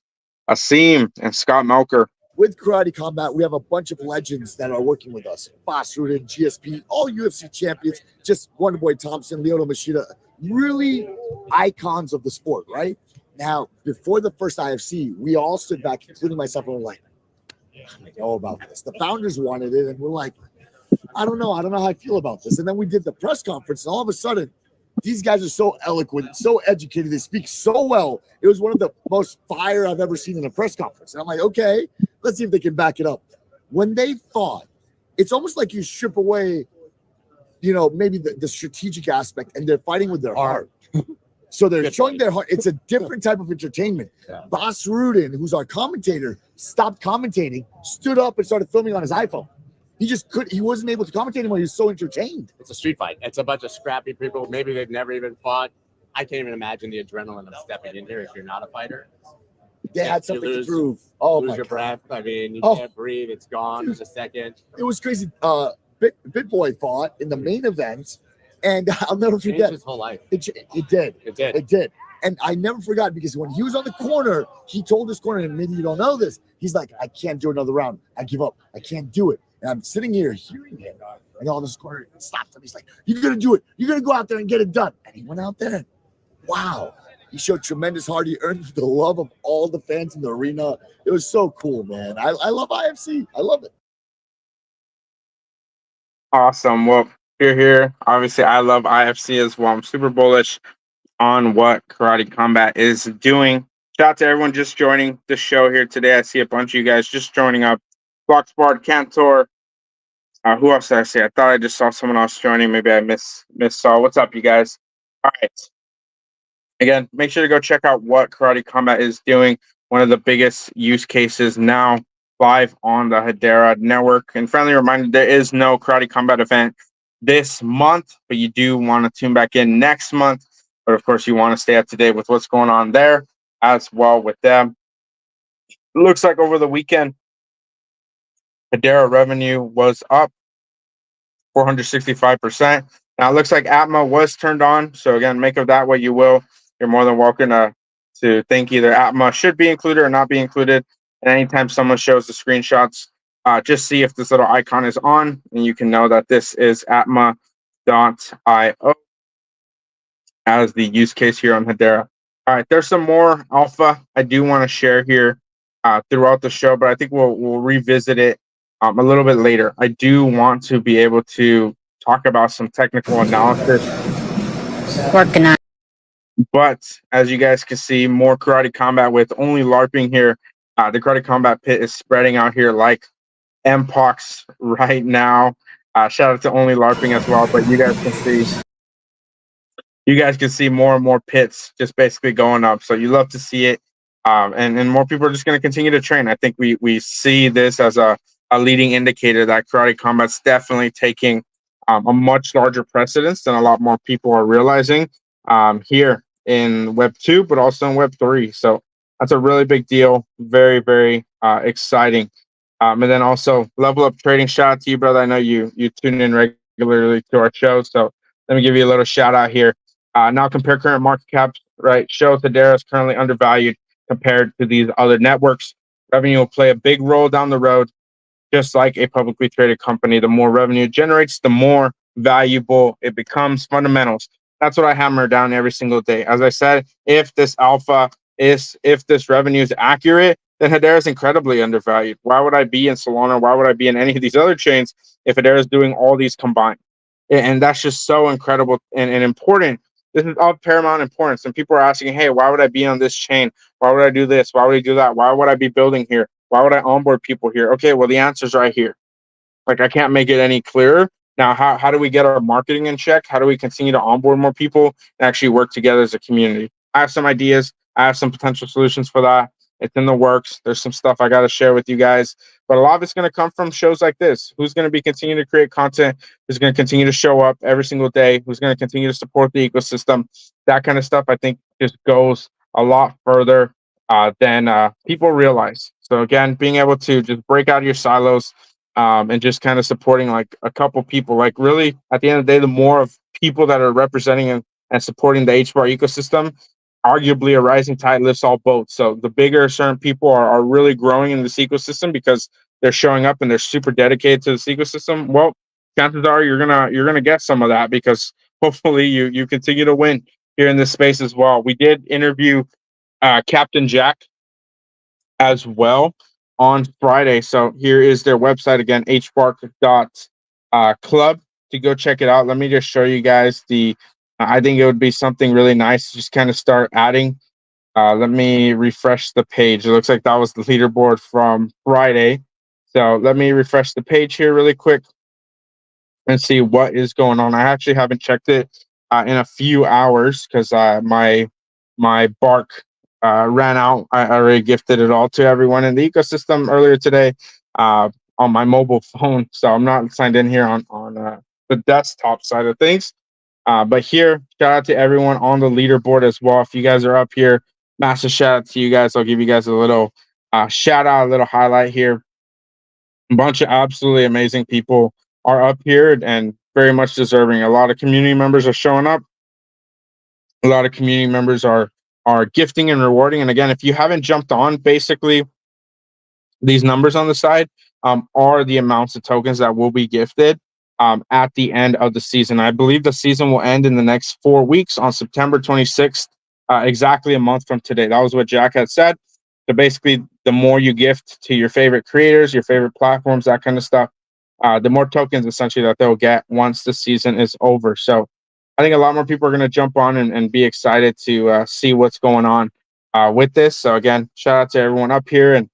A: Asim and Scott Melker.
B: With Karate Combat, we have a bunch of legends that are working with us. Boss Rudin, GSP, all UFC champions, just Wonderboy Thompson, Lyoto Machida, really icons of the sport, right? Now, before the first IFC, we all stood back, including myself, and we're like, I know about this. The founders wanted it, and we're like, I don't know how I feel about this. And then we did the press conference, and all of a sudden, these guys are so eloquent, so educated, they speak so well. It was one of the most fire I've ever seen in a press conference. And I'm like, okay, let's see if they can back it up. When they fought, it's almost like you strip away, maybe the strategic aspect, and they're fighting with their heart. So they're showing their heart. It's a different type of entertainment. Yeah. Boss Rudin, who's our commentator, stopped commentating, stood up and started filming on his iPhone. He wasn't able to commentate anymore. He was so entertained.
C: It's a street fight. It's a bunch of scrappy people. Maybe they've never even fought. I can't even imagine the adrenaline of stepping in here if you're not a fighter.
B: They had something to prove.
C: Oh, lose your breath. I mean, you can't breathe. It's gone in a second.
B: It was crazy. BitBoy fought in the main event, and I'll never forget.
C: His whole life.
B: It did. And I never forgot, because when he was on the corner, he told his corner, and maybe you don't know this, he's like, I can't do another round. I give up. I can't do it. And I'm sitting here hearing him. And all this corner stopped him. He's like, you're going to do it. You're going to go out there and get it done. And he went out there. And wow. He showed tremendous heart. He earned the love of all the fans in the arena. It was so cool, man. I love IFC. I love it.
A: Awesome. Well, here. Obviously, I love IFC as well. I'm super bullish on what Karate Combat is doing. Shout out to everyone just joining the show here today. I see a bunch of you guys just joining up. Bloxbard, Cantor. Who else did I see? I thought I just saw someone else joining. Maybe I saw. What's up, you guys? All right. Again, make sure to go check out what Karate Combat is doing. One of the biggest use cases now live on the Hedera network. And friendly reminder, there is no Karate Combat event this month, but you do want to tune back in next month. But of course, you want to stay up to date with what's going on there as well with them. It looks like over the weekend, Hedera revenue was up 465%. Now it looks like Atma was turned on. So again, make of that what you will. You're more than welcome to think either Atma should be included or not be included. And anytime someone shows the screenshots, just see if this little icon is on, and you can know that this is Atma.io as the use case here on Hedera. All right, there's some more alpha I do want to share here throughout the show, but I think we'll revisit it a little bit later. I do want to be able to talk about some technical analysis.
D: Working on.
A: But as you guys can see, more Karate Combat with only LARPing here. The Karate Combat pit is spreading out here like Mpox right now. Shout out to only LARPing as well. But you guys can see more and more pits just basically going up. So you love to see it. And more people are just going to continue to train. I think we see this as a leading indicator that Karate Combat's definitely taking a much larger precedence than a lot more people are realizing here in Web 2, but also in Web 3. So that's a really big deal. Very, very exciting. And then also Level Up Trading. Shout out to you, brother. I know you tune in regularly to our show. So let me give you a little shout out here. Now compare current market caps, right? Shows Hedera is currently undervalued compared to these other networks. Revenue will play a big role down the road, just like a publicly traded company. The more revenue it generates, the more valuable it becomes. Fundamentals. That's what I hammer down every single day. As I said, if this alpha if this revenue is accurate, then Hedera is incredibly undervalued. Why would I be in Solana? Why would I be in any of these other chains if Hedera is doing all these combined? And that's just so incredible and important. This is of paramount importance. And people are asking, hey, why would I be on this chain? Why would I do this? Why would I do that? Why would I be building here? Why would I onboard people here? Okay, well, the answer's right here. Like, I can't make it any clearer. Now, how do we get our marketing in check? How do we continue to onboard more people and actually work together as a community? I have some ideas. I have some potential solutions for that. It's in the works. There's some stuff I got to share with you guys. But a lot of it's going to come from shows like this. Who's going to be continuing to create content? Who's going to continue to show up every single day? Who's going to continue to support the ecosystem? That kind of stuff, I think, just goes a lot further than people realize. So again, being able to just break out of your silos, and just kind of supporting like a couple people. Like, really, at the end of the day, the more of people that are representing and supporting the HBAR ecosystem, arguably a rising tide lifts all boats. So the bigger certain people are really growing in this ecosystem because they're showing up and they're super dedicated to this ecosystem. Well, chances are you're gonna get some of that because hopefully you continue to win here in this space as well. We did interview Captain Jack as well on Friday. So here is their website again, hbark.club to go check it out. Let me just show you guys I think it would be something really nice to just kind of start adding. Let me refresh the page. It looks like that was the leaderboard from Friday. So let me refresh the page here really quick and see what is going on. I actually haven't checked it in a few hours because my Bark ran out. I already gifted it all to everyone in the ecosystem earlier today on my mobile phone, so I'm not signed in here on the desktop side of things. But here, shout out to everyone on the leaderboard as well. If you guys are up here, massive shout out to you guys. I'll give you guys a little shout out, a little highlight here. A bunch of absolutely amazing people are up here and very much deserving. A lot of community members are showing up. A lot of community members are gifting and rewarding. And again, if you haven't jumped on, basically these numbers on the side are the amounts of tokens that will be gifted at the end of the season. I believe the season will end in the next 4 weeks on September 26th, exactly a month from today. That was what Jack had said. So basically, the more you gift to your favorite creators, your favorite platforms, that kind of stuff, the more tokens essentially that they'll get once the season is over. So I think a lot more people are going to jump on and be excited to see what's going on with this. So again, shout out to everyone up here and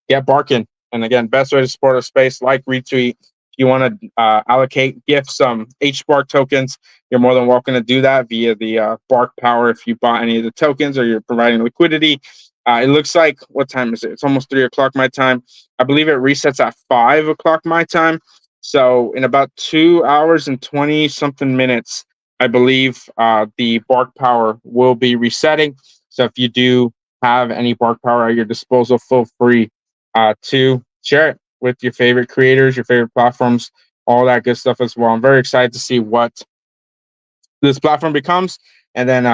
A: get barking. And again, best way to support our space, like, retweet. If you want to allocate, gift some HBark tokens, you're more than welcome to do that via the Bark Power if you bought any of the tokens or you're providing liquidity. It looks like, what time is it? It's almost 3 o'clock my time. I believe it resets at 5 o'clock my time. So in about 2 hours and 20 something minutes, I believe the Bark Power will be resetting. So if you do have any Bark Power at your disposal, feel free to share it with your favorite creators, your favorite platforms, all that good stuff as well. I'm very excited to see what this platform becomes. And then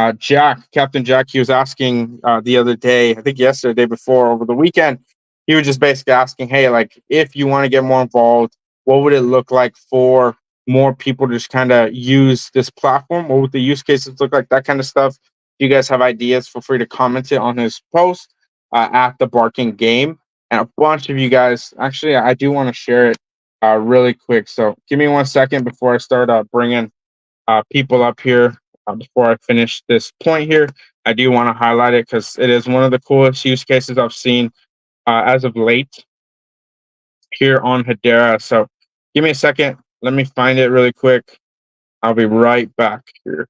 A: Captain Jack, he was asking the other day, I think yesterday, day before, over the weekend, he was just basically asking, hey, like, if you want to get more involved, what would it look like for more people to just kind of use this platform? What would the use cases look like? That kind of stuff. If you guys have ideas, feel free to comment it on his post at the Barking Game. And a bunch of you guys, actually, I do want to share it really quick. So give me 1 second before I start bringing people up here. Before I finish this point here, I do want to highlight it because it is one of the coolest use cases I've seen as of late here on Hedera. So give me a second. Let me find it really quick. I'll be right back here.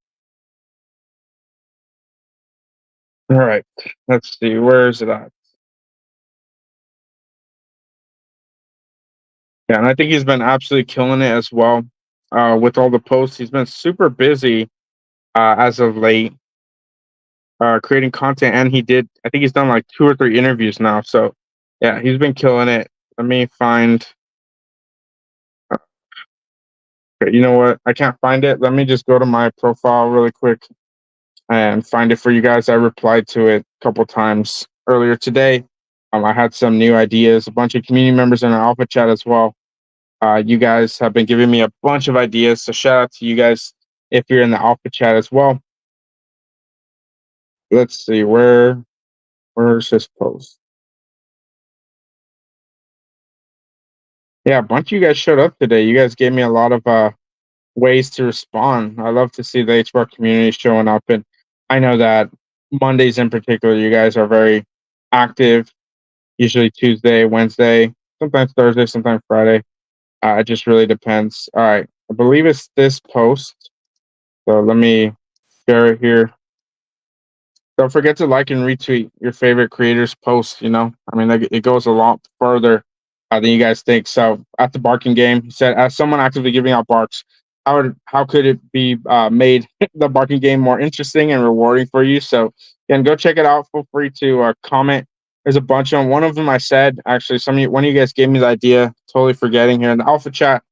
A: All right. Let's see. Where is it at? Yeah, and I think he's been absolutely killing it as well with all the posts. He's been super busy as of late. creating content, and I think he's done like 2 or 3 interviews now. So yeah, he's been killing it. Let me find. Okay, you know what? I can't find it. Let me just go to my profile really quick and find it for you guys. I replied to it a couple times earlier today. I had some new ideas, a bunch of community members in our alpha chat as well. You guys have been giving me a bunch of ideas, so shout out to you guys if you're in the alpha chat as well. Let's see, where's this post? Yeah, a bunch of you guys showed up today. You guys gave me a lot of ways to respond. I love to see the HBAR community showing up, and I know that Mondays in particular, you guys are very active. Usually Tuesday, Wednesday, sometimes Thursday, sometimes Friday. It just really depends. All right, I believe it's this post. So let me share it here. Don't forget to like and retweet your favorite creators' posts. You know, I mean, it goes a lot further than you guys think. So at the barking game, he said, as someone actively giving out barks, how could it be made the barking game more interesting and rewarding for you? So again, go check it out. Feel free to comment. There's a bunch on one of them. I said actually, one of you guys gave me the idea. Totally forgetting here in the alpha chat.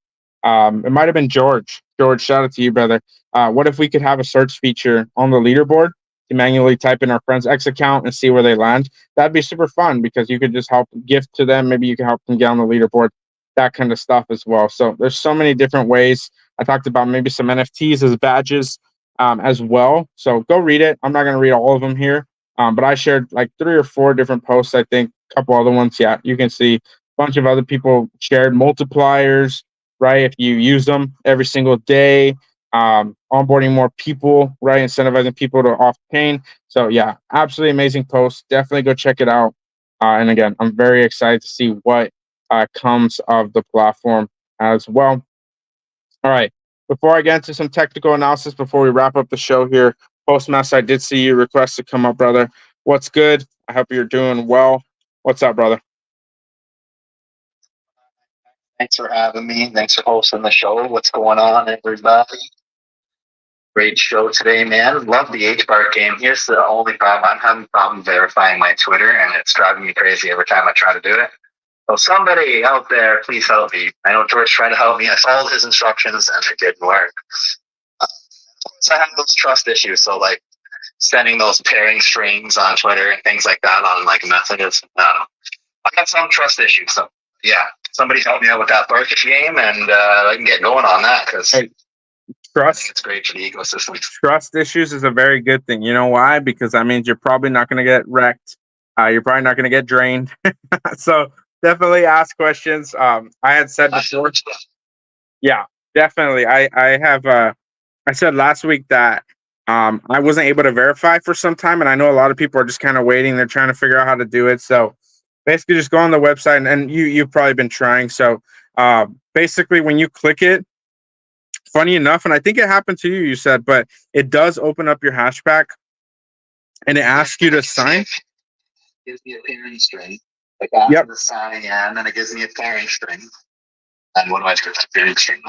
A: It might have been George. George, shout out to you, brother. What if we could have a search feature on the leaderboard to manually type in our friend's X account and see where they land? That'd be super fun because you could just help gift to them. Maybe you can help them get on the leaderboard, that kind of stuff as well. So there's so many different ways. I talked about maybe some NFTs as badges as well. So go read it. I'm not going to read all of them here, but I shared like 3 or 4 different posts. I think a couple other ones. Yeah, you can see a bunch of other people shared multipliers, right? If you use them every single day, onboarding more people, right? Incentivizing people to off chain. So yeah, absolutely amazing post. Definitely go check it out. And again, I'm very excited to see what comes of the platform as well. All right. Before I get into some technical analysis, before we wrap up the show here, Postmaster, I did see you request to come up, brother. What's good? I hope you're doing well. What's up, brother?
E: Thanks for having me. Thanks for hosting the show. What's going on, everybody? Great show today, man. Love the H-bar game. Here's the only problem. I'm having a problem verifying my Twitter, and it's driving me crazy every time I try to do it. So somebody out there, please help me. I know George tried to help me. I followed his instructions, and it didn't work. So I have those trust issues. So like sending those pairing strings on Twitter and things like that on like messages. I got some trust issues. So yeah, somebody help me out with that Barker game, and I can get going on that because
A: trust.
E: It's great for the ecosystem.
A: Trust issues is a very good thing. You know why? Because that means you're probably not going to get wrecked. You're probably not going to get drained. So definitely ask questions. I had said before. Yeah, definitely. I have. I said last week that I wasn't able to verify for some time, and I know a lot of people are just kind of waiting. They're trying to figure out how to do it. So basically, just go on the website, and you've probably been trying. So basically, when you click it, funny enough, and I think it happened to you, you said, but it does open up your hashback, and it asks you to sign.
E: Gives me a pairing string. Like after the sign, and then it gives me a pairing string. And what do I do with that pairing string?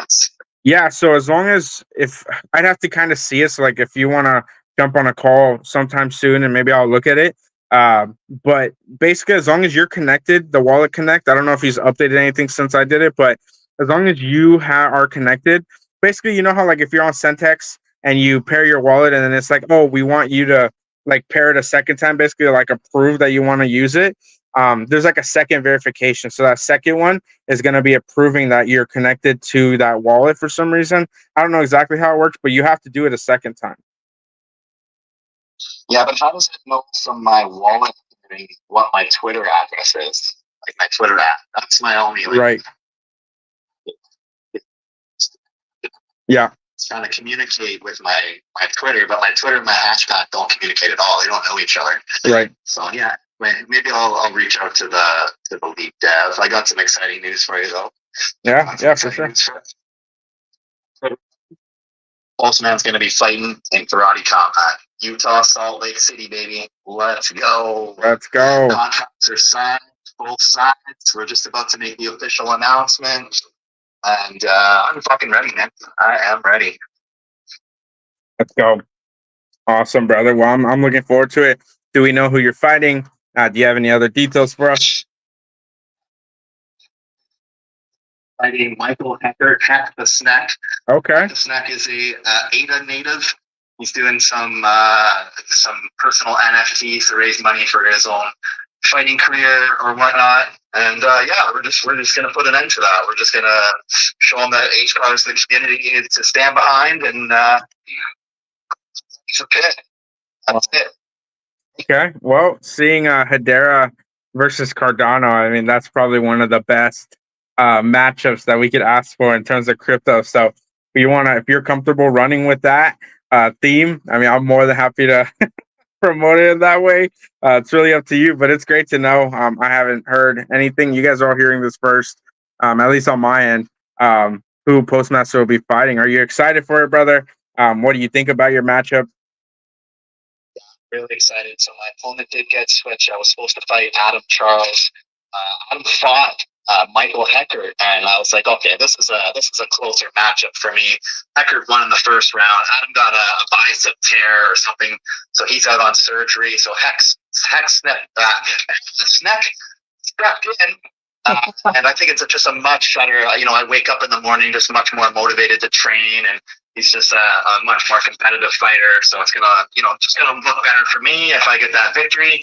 A: Yeah, so as long as if I'd have to kind of see it, so like if you want to jump on a call sometime soon, and maybe I'll look at it. But basically, as long as you're connected, the wallet connect. I don't know if he's updated anything since I did it, but as long as you are connected, basically, you know how like if you're on Centex and you pair your wallet, and then it's like, oh, we want you to like pair it a second time, basically like approve that you want to use it. There's like a second verification. So that second one is going to be approving that you're connected to that wallet for some reason. I don't know exactly how it works, but you have to do it a second time.
E: Yeah, but how does it know from my wallet what my Twitter address is? Like my Twitter app. That's my only
A: right. Yeah.
E: It's trying to communicate with my Twitter, but my Twitter and my hashtag don't communicate at all. They don't know each other.
A: Right.
E: So yeah, maybe I'll reach out to the lead dev. I got some exciting news for you though.
A: Yeah, for sure.
E: Postman's going to be fighting in karate combat. Utah, Salt Lake City, baby. Let's go.
A: Let's go.
E: Contracts are signed, both sides. We're just about to make the official announcement. And I'm fucking ready, man. I am ready.
A: Let's go. Awesome, brother. Well, I'm looking forward to it. Do we know who you're fighting? Do you have any other details for us?
E: Fighting Michael Hecker, Heck the Snack.
A: Okay.
E: The Snack is a Ada native. He's doing some personal NFTs to raise money for his own fighting career or whatnot. And yeah, we're just gonna put an end to that. We're just gonna show him that HBAR is the community to stand behind, and it's a pit. That's it.
A: Okay. Well, seeing Hedera versus Cardano, I mean, that's probably one of the best matchups that we could ask for in terms of crypto. So if you're comfortable running with that theme, I mean, I'm more than happy to promote it that way. It's really up to you, but it's great to know. I haven't heard anything. You guys are all hearing this first, at least on my end, who Postmaster will be fighting. Are you excited for it, brother? What do you think about your matchup?
E: Really excited. So my opponent did get switched. I was supposed to fight Adam Charles. Adam fought Michael Hecker, and I was like, okay, this is a closer matchup for me. Hecker won in the first round. Adam got a bicep tear or something, so he's out on surgery. So Heck snapped strapped in. And I think it's just a much better, I wake up in the morning just much more motivated to train, and he's just a much more competitive fighter. So it's just gonna look better for me if I get that victory.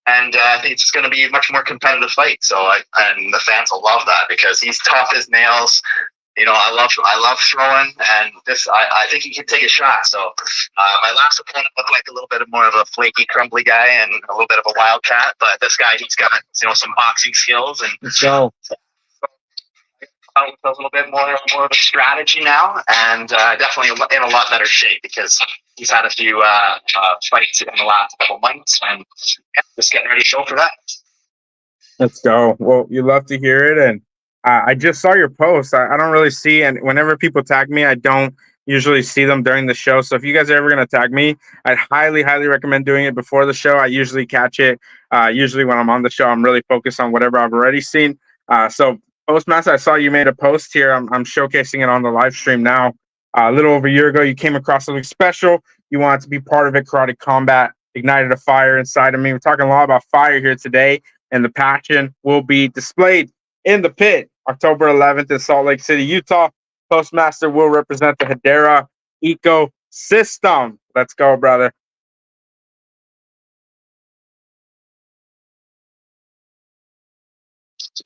E: And I think it's going to be a much more competitive fight. So and the fans will love that because he's tough as nails. I love throwing, and I think he can take a shot. So my last opponent looked like a little bit more of a flaky, crumbly guy and a little bit of a wildcat. But this guy, he's got some boxing skills, and
A: So
E: a little bit more of a strategy now, and definitely in a lot better shape because he's had a few fights in the last couple months, and just getting ready to go for that.
A: let's go. Well, you love to hear it, and I just saw your post. I don't really see, and whenever people tag me, I don't usually see them during the show. So if you guys are ever going to tag me, I'd highly recommend doing it before the show. I usually catch it. Usually when I'm on the show, I'm really focused on whatever I've already seen. So Postmaster, I saw you made a post here. I'm showcasing it on the live stream now. A little over a year ago, you came across something special. You wanted to be part of it. Karate Combat ignited a fire inside of me. We're talking a lot about fire here today, and the passion will be displayed in the pit October 11th in Salt Lake City, Utah. Postmaster will represent the Hedera ecosystem. Let's go, brother.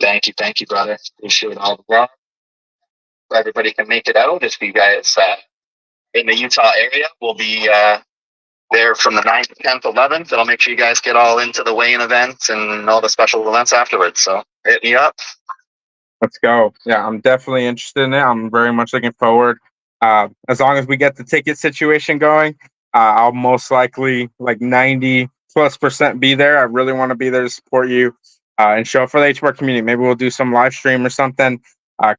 E: Thank you, brother. Appreciate all the love. Everybody can make it out. If you guys in the Utah area, we'll be there from the 9th, 10th, 11th. I'll make sure you guys get all into the weigh-in events and all the special events afterwards. So hit me up.
A: Let's go. Yeah, I'm definitely interested in it. I'm very much looking forward. As long as we get the ticket situation going, I'll most likely 90+% be there. I really want to be there to support you and show for the HBAR community. Maybe we'll do some live stream or something,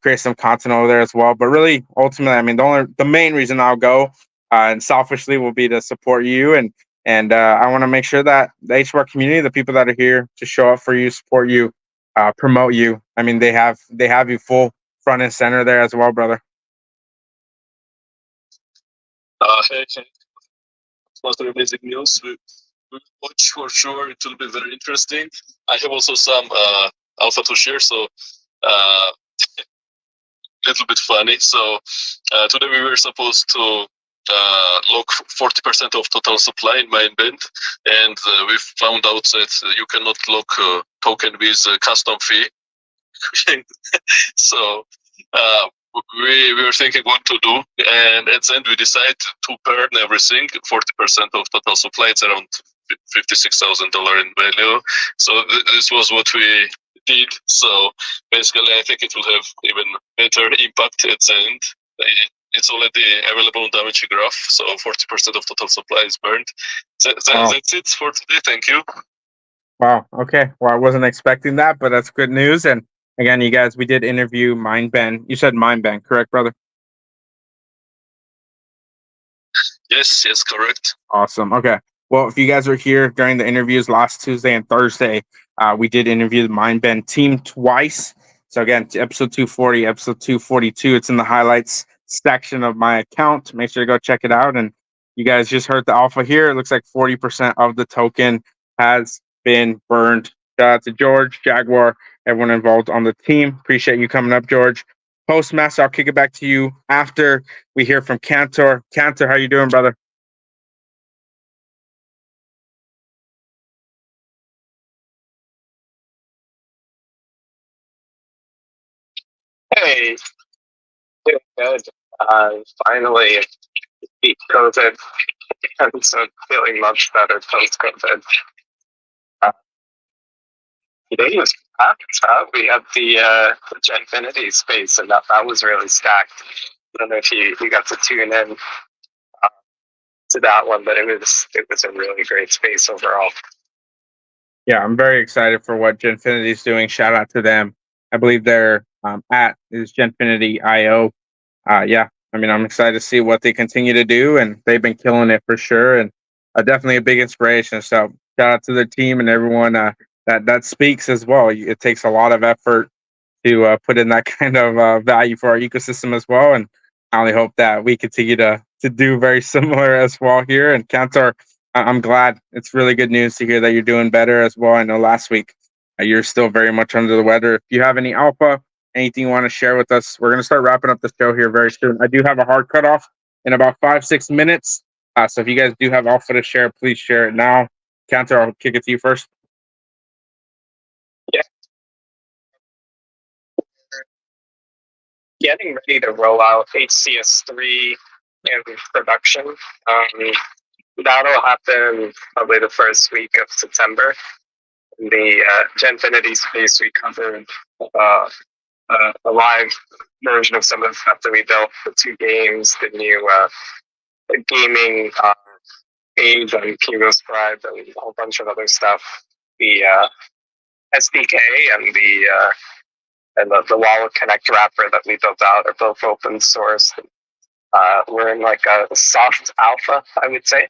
A: create some content over there as well. But really, ultimately, I mean, the main reason I'll go and selfishly will be to support you. And I want to make sure that the HBAR community, the people that are here to show up for you, support you, promote you. I mean, they have you full front and center there as well, brother.
F: Hey, lots of amazing news. We watch for sure. It will be very interesting. I have also some alpha to share, so a little bit funny. So today we were supposed to lock 40% of total supply in main band, and we found out that you cannot lock a token with a custom fee. So we were thinking what to do, and at the end we decided to burn everything. 40% of total supply, it's around $56,000 in value. So this was what we did. So basically, I think it will have even better impact at the end. It's already available on Damage Graph, so 40% of total supply is burned. That's it for today. Thank you.
A: Wow. Okay. Well, I wasn't expecting that, but that's good news. And again, you guys, we did interview Mindben. You said Mindben, correct, brother?
F: Yes, correct.
A: Awesome. Okay. Well, if you guys were here during the interviews last Tuesday and Thursday, we did interview the Mindben team twice. So again, episode 240, episode 242, it's in the highlights section of my account. Make sure to go check it out. And you guys just heard the alpha here. It looks like 40% of the token has been burned. Shout out to George, Jaguar, everyone involved on the team. Appreciate you coming up, George. Postmaster, I'll kick it back to you after we hear from Cantor. Cantor, how you doing, brother?
G: Hey, doing good. Finally beat COVID, and so feeling much better post COVID. Today was packed. We had the Genfinity space, and that was really stacked. I don't know if you got to tune in to that one, but it was a really great space overall.
A: Yeah, I'm very excited for what Genfinity is doing. Shout out to them. I believe their at is Genfinity IO. Yeah, I mean, I'm excited to see what they continue to do, and they've been killing it for sure, and definitely a big inspiration. So shout out to the team and everyone that speaks as well. It takes a lot of effort to put in that kind of value for our ecosystem as well, and I only hope that we continue to do very similar as well here. And Kantar, I'm glad. It's really good news to hear that you're doing better as well. I know last week you're still very much under the weather. If you have any alpha, anything you want to share with us, we're going to start wrapping up the show here very soon. I do have a hard cutoff in about 5-6 minutes. So if you guys do have alpha to share, please share it now. Counter, I'll kick it to you first.
G: Yeah. Getting ready to roll out HCS3 in production. That'll happen probably the first week of September. In the Genfinity space, we covered a live version of some of the stuff that we built, the 2 games, the new gaming page on Hugo Scribe, and a whole bunch of other stuff. The SDK and the Wallet Connect wrapper that we built out are both open source. We're in like a soft alpha, I would say.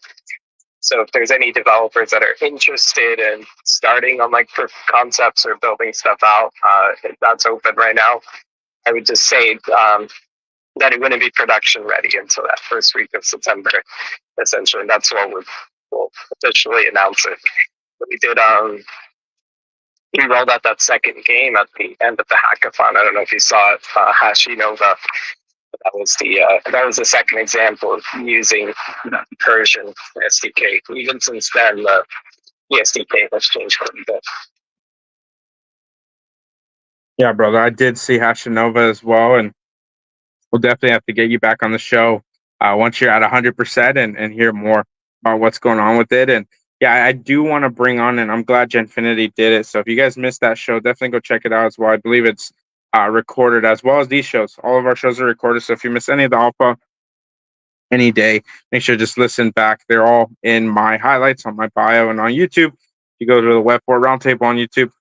G: So if there's any developers that are interested in starting on like proof of concepts or building stuff out, that's open right now. I would just say that it wouldn't be production ready until that first week of September, essentially. That's when we'll officially announce it. But we rolled out that second game at the end of the hackathon. I don't know if you saw it, Hashi Nova. That was the second example of using that Persian SDK. Even since then, the SDK has changed quite a bit.
A: Yeah, brother, I did see Hashanova as well, and we'll definitely have to get you back on the show once you're at 100% and hear more about what's going on with it. And yeah, I do want to bring on, and I'm glad Genfinity did it. So if you guys missed that show, definitely go check it out as well. I believe it's recorded as well as these shows. All of our shows are recorded. So if you miss any of the alpha any day, make sure to just listen back. They're all in my highlights on my bio and on YouTube. You go to the Web4 Roundtable on YouTube.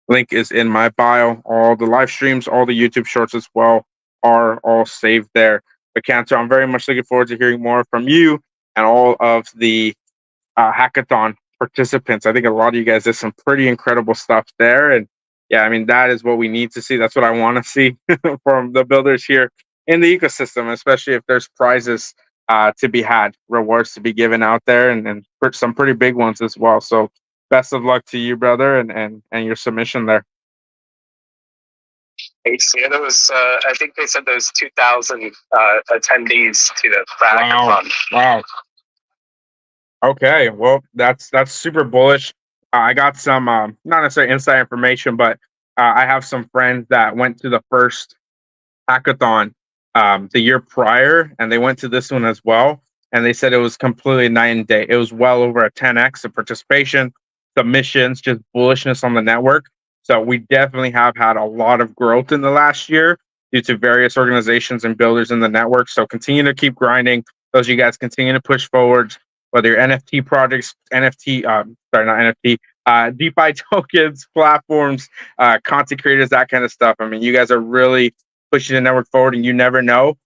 A: Link is in my bio. All the live streams, all the YouTube shorts as well are all saved there. But Cantor, I'm very much looking forward to hearing more from you and all of the hackathon participants. I think a lot of you guys did some pretty incredible stuff there. And yeah, I mean, that is what we need to see. That's what I want to see from the builders here in the ecosystem, especially if there's prizes to be had, rewards to be given out there, and some pretty big ones as well. So best of luck to you, brother, and your submission there.
G: Thanks. Yeah, I think they said there was 2,000 attendees to the hackathon.
A: Wow. Okay, well, that's super bullish. I got some not necessarily inside information, but I have some friends that went to the first hackathon the year prior, and they went to this one as well, and they said it was completely night and day. It was well over a 10x of participation, submissions, just bullishness on the network. So we definitely have had a lot of growth in the last year due to various organizations and builders in the network. So continue to keep grinding. Those of you guys continue to push forward, whether your NFT projects, DeFi tokens, platforms, content creators, that kind of stuff. I mean, you guys are really pushing the network forward, and you never know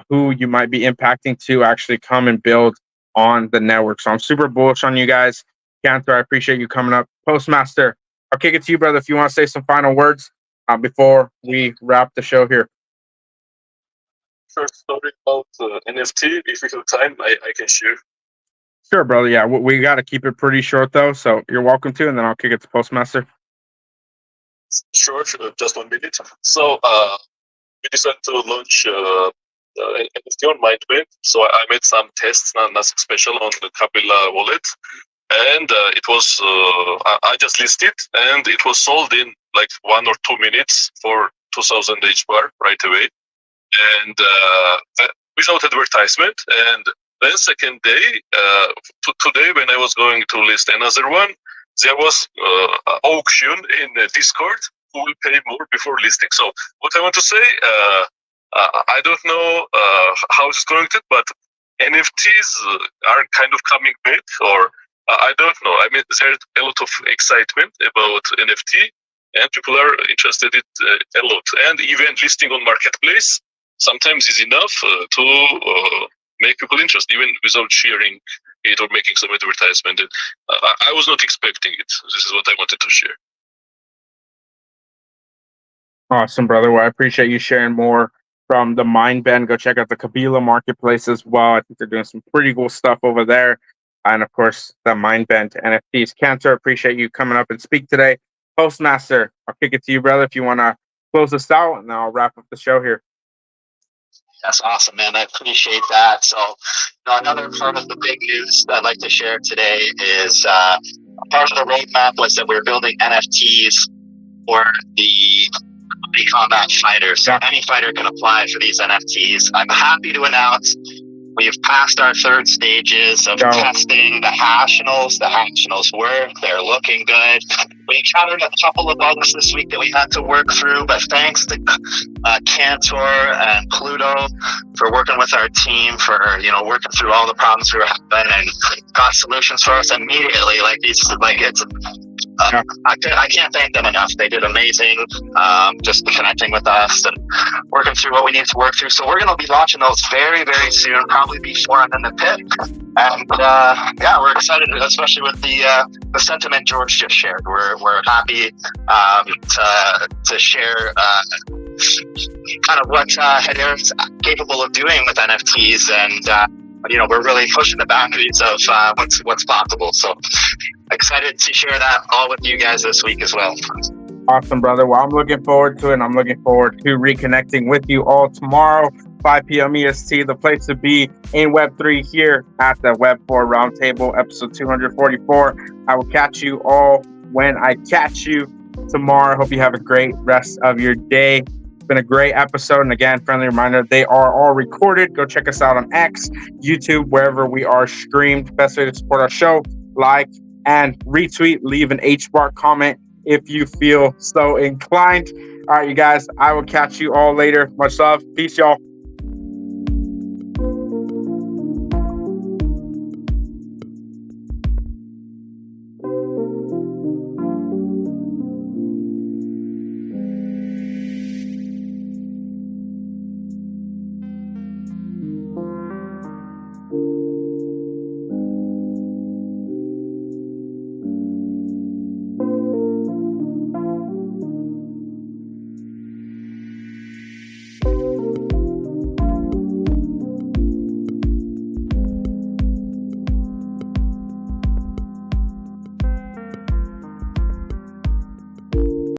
A: who you might be impacting to actually come and build on the network. So I'm super bullish on you guys. Cantor, I appreciate you coming up. Postmaster, I'll kick it to you, brother, if you want to say some final words before we wrap the show here.
F: short story about NFT. If we have time, I can share.
A: Sure, brother. Yeah, we got to keep it pretty short though. So you're welcome to, and then I'll kick it to Postmaster.
F: Sure, just 1 minute. So we decided to launch NFT on Mindwave. So I made some tests, nothing special, on the Kabila wallet, and it was I just listed, and it was sold in like 1 or 2 minutes for 2,000 H bar right away, and without advertisement. And then second day, today when I was going to list another one, there was an auction in Discord. Who will pay more before listing? So what I want to say, I don't know how it's going to, but NFTs are kind of coming back, or I don't know. I mean, there's a lot of excitement about NFT, and people are interested in it a lot. And even listing on marketplace sometimes is enough to make people interested, even without sharing it or making some advertisement. And I was not expecting it. This is what I wanted to share.
A: Awesome, brother. Well, I appreciate you sharing more from the Mindbend. Go check out the Kabila marketplace as well. I think they're doing some pretty cool stuff over there. And of course, the Mindbend NFTs. Cantor, appreciate you coming up and speak today. Postmaster, I'll kick it to you, brother, if you want to close us out, and then I'll wrap up the show here.
E: That's awesome, man. I appreciate that. So, another part of the big news that I'd like to share today is part of the roadmap was that we're building NFTs for the combat fighters. So any fighter can apply for these NFTs. I'm happy to announce we've passed our third stages of testing the Hashionals. The Hashionals work. They're looking good. We encountered a couple of bugs this week that we had to work through, but thanks to Cantor and Pluto for working with our team, for working through all the problems we were having, and got solutions for us immediately. I can't thank them enough. They did amazing, just connecting with us and working through what we need to work through. So we're going to be launching those very, very soon, probably before I'm in the pit. And we're excited, especially with the sentiment George just shared. We're happy to share kind of what Hedera's capable of doing with NFTs, and we're really pushing the boundaries of what's possible. So excited to share that all with you guys this week as well.
A: Awesome, brother. Well, I'm looking forward to it, and I'm looking forward to reconnecting with you all tomorrow, 5 p.m. EST, the place to be in Web3 here at the Web4 Roundtable, episode 244. I will catch you all when I catch you tomorrow. Hope you have a great rest of your day. It's been a great episode. And again, friendly reminder, they are all recorded. Go check us out on X, YouTube, wherever we are streamed. Best way to support our show, like and retweet, leave an HBAR comment if you feel so inclined. All right, you guys, I will catch you all later. Much love. Peace, y'all.